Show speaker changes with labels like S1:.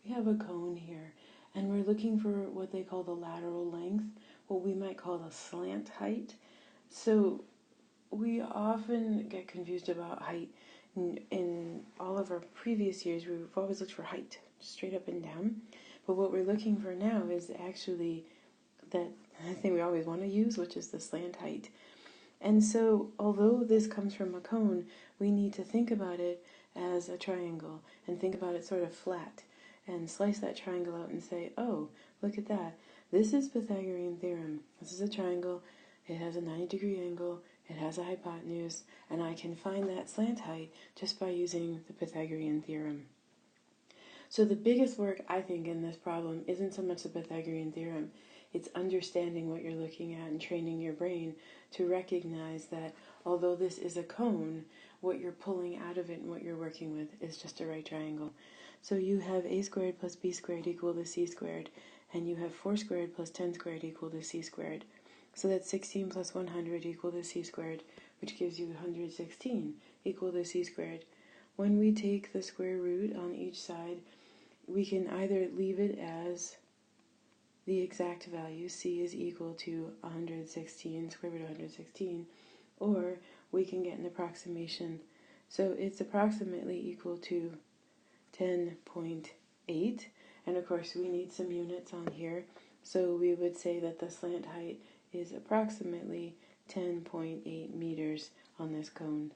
S1: we have a cone here, and we're looking for what they call the lateral length, what we might call the slant height. So we often get confused about height. In all of our previous years, we've always looked for height, straight up and down. But what we're looking for now is actually that thing we always want to use, which is the slant height. And so, although this comes from a cone, we need to think about it as a triangle and think about it sort of flat and slice that triangle out and say, oh, look at that. This is Pythagorean theorem. This is a triangle. It has a 90-degree angle. It has a hypotenuse. And I can find that slant height just by using the Pythagorean theorem. So the biggest work, I think, in this problem isn't so much the Pythagorean theorem. It's understanding what you're looking at and training your brain to recognize that although this is a cone, what you're pulling out of it and what you're working with is just a right triangle. So you have a squared plus b squared equal to c squared, and you have 4 squared plus 10 squared equal to c squared. So that's 16 plus 100 equal to c squared, which gives you 116 equal to c squared. When we take the square root on each side, we can either leave it as the exact value, c is equal to 116, square root of 116, or we can get an approximation. So it's approximately equal to 10.8, and of course we need some units on here, so we would say that the slant height is approximately 10.8 meters on this cone.